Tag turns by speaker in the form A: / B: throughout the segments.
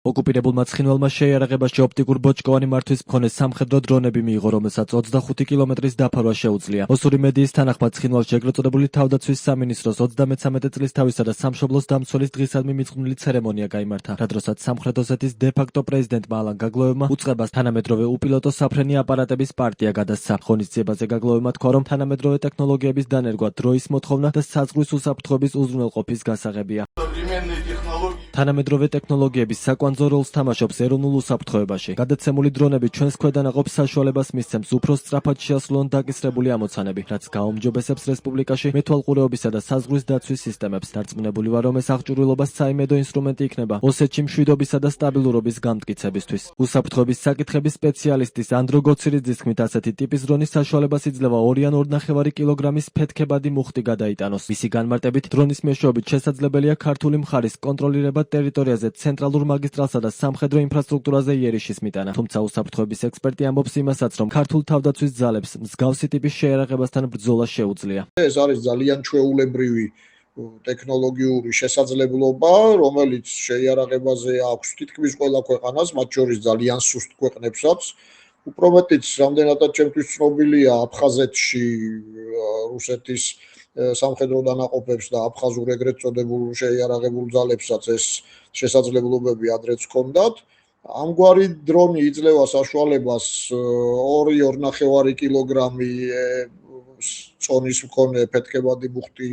A: ოკუპირებულმა ცხინვალმა შეიარაღებაში ოპტიკურ ბოჭკოვანი მართვის მქონე სამხედრო დრონები მიიღო, რომელსაც 25 კილომეტრის დაფარვა შეუძლია. ოსური მედიის თანახმად ცხინვალში ეგრეთ წოდებული თავდაცვის სამინისტროს 33 წლის თავისა და სამშობლოს დამცველის დღისადმი მიძღვნილი ცერემონია გაიმართა, რა დროსაც სამხრეთ ოსეთის დე-ფაქტო პრეზიდენტმა ალან გაგლოევმა უწყებას თანამედროვე უპილოტო საფრენი აპარატების პარტია გადასცა. ღონისძიებაზე გაგლოევმა თქვა, რომ თანამედროვე ტექნოლოგიების დანერგვა დროის მოთხოვნა და საზღვრის უსაფრთხოების უზრუნველყოფის გასაღებია. თანამედროვე ტექნოლოგიების საკვანძო როლს თამაშობს ეროვნულ უსაფრთხოებაში. გადაცემული დრონები ჩვენს ქვედანაყოფ საშუალებას მისცემს უფრო სწრაფად შეასრულონ დაკისრებული ამოცანები, რაც გააუმჯობესებს რესპუბლიკაში მეთვალყურეობისა და საზღვრის დაცვის სისტემებს. დარწმუნებული ვარ, რომ ეს აღჭურვილობა საიმედო ინსტრუმენტი იქნება ოსეთში მშვიდობისა და სტაბილურობის გამტკიცებისთვის. უსაფრთხოების საკითხების სპეციალისტის ანდრო გოცირიძის თქმით, ასეთი ტიპის დრონის საშუალებას იძლევა 2 ან 2,5 კილოგრამის ფეთქებადი მუხტი გადაიტანოს. მისი განმარტებით, დრონის მეშვეობით შესაძლებელია ქართული მხარის კონტროლირება ტერიტორიაზე ცენტრალურ მაგისტრალსა და სამხედრო ინფრასტრუქტურაზე იერიშის მიტანა. თუმცა უსაფრთხოების ექსპერტი ამბობს იმასაც, რომ ქართულ თავდაცვის ძალებს მსგავსი ტიპის შეიარაღებასთან ბრძოლა შეუძლია.
B: ეს არის ძალიან ჩვეულებრივი ტექნოლოგიური შესაძლებლობა, რომელიც შეიარაღებაზე აქვს თითქმის ყველა ქვეყანას, მათ შორის ძალიან სუსტ ქვეყნებსაც. უფრო მეტიც, რამდენადაც ჩემთვის ცნობილია, აფხაზეთში რუსეთის სამხედრო დანაყოფებს და აფხაზურ ეგრეთ წოდებულ შეიარაღებულ ძალებსაც ეს შესაძლებლობები ადრეც ჰქონდათ. ამგვარი დრონი იძლევა საშუალებას 2-2,5 კილოგრამი წონის მქონე ფეთქებადი მუხტი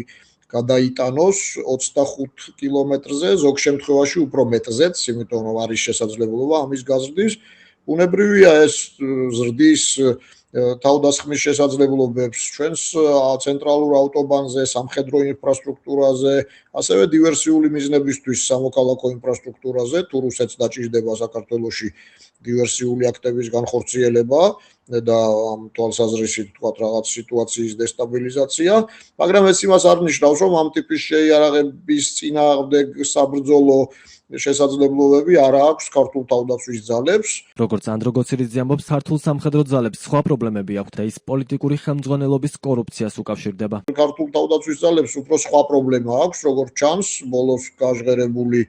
B: გადაიტანოს 25 კილომეტრზე, ზოგ შემთხვევაში უფრო მეტზეც, იმიტომ რომ არის შესაძლებლობა ამის გაზრდის. ბუნებრივია ეს ზრდის თავდასხმის შესაძლებლობებს ჩვენს ცენტრალურ ავტობანზე, სამხედრო ინფრასტრუქტურაზე, ასევე დივერსიული მიზნებისთვის სამოქალაქო ინფრასტრუქტურაზე, თუ რუსეთს დაჭირდება საქართველოში დივერსიული აქტების განხორციელება და ამ თვალსაზრისით თქვათ რაღაც სიტუაციის დესტაბილიზაცია, მაგრამ ეს იმას არ ნიშნავს, რომ ამ ტიპის შეიარაღების წინააღმდეგ საბრძოლო შესაძლებლობები არ აქვს ქართულ თავდაცვის ძალებს.
A: როგორც ანდრო გოცირიძე ამბობს, ქართულ სამხედრო ძალებს სხვა პრობლემები აქვთ და ის პოლიტიკური ხელმძღვანელობის კორუფციას უკავშირდება.
B: ქართულ თავდაცვის ძალებს უფრო სხვა პრობლემა აქვს, როგორც ჩანს, ბოლოს გაჟღერებული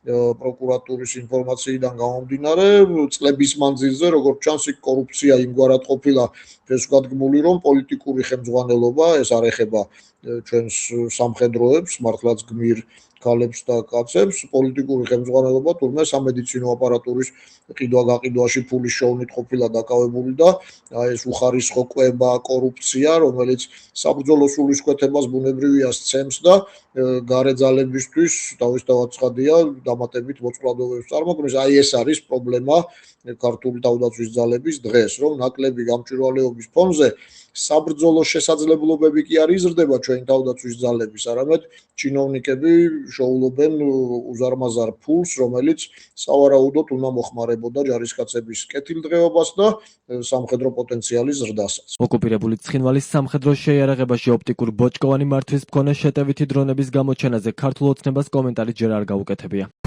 B: პროკურატურის ინფორმაციიდან გამომდინარე, წლების მანძილზე, როგორც ჩანს, იქ კორუფცია იმგვარად ყოფილა შესაძლებელი, რომ პოლიტიკური ხელმძღვანელობა ეს არ ეხება ჩვენს სამხედროებს, მართლაც გმირ ქალებს და კაცებს, პოლიტიკური ხელმძღვანელობა თურმე სამედიცინო აპარატურის ყიდვა-გაყიდვაში ფულის შოვნით ყოფილა დაკავებული და ეს უხარისხო კვება, კორუფცია, რომელიც საბრძოლო სულისკვეთებას ბუნებრივია სცემს და გარე ძალებისთვის თავისთავად ცხადია დამატებით მოწყვლადობებს წარმოქმნის. აი ეს არის პრობლემა ქართული თავდაცვის ძალების დღეს, რომ ნაკლები გამჭვირვალეობის ფონზე საბრძოლო შესაძლებლობები კი არ იზრდება ჩვენი თავდაცვის ძალების, არამედ ჩინოვნიკები შოულობენ უზარმაზარ ფულს, რომელიც სავარაუდოდ უნდა მოხმარებოდა ჯარისკაცების კეთილდღეობას და სამხედრო პოტენციალის ზრდასაც.
A: ოკუპირებული ცხინვალის სამხედრო შეიარაღებაში ოპტიკურ ბოჭკოვანი მართვის მქონე შეტევითი დრონების გამოჩენაზე ქართულ ოცნებას კომენტარი ჯერ არ გაუკეთებია.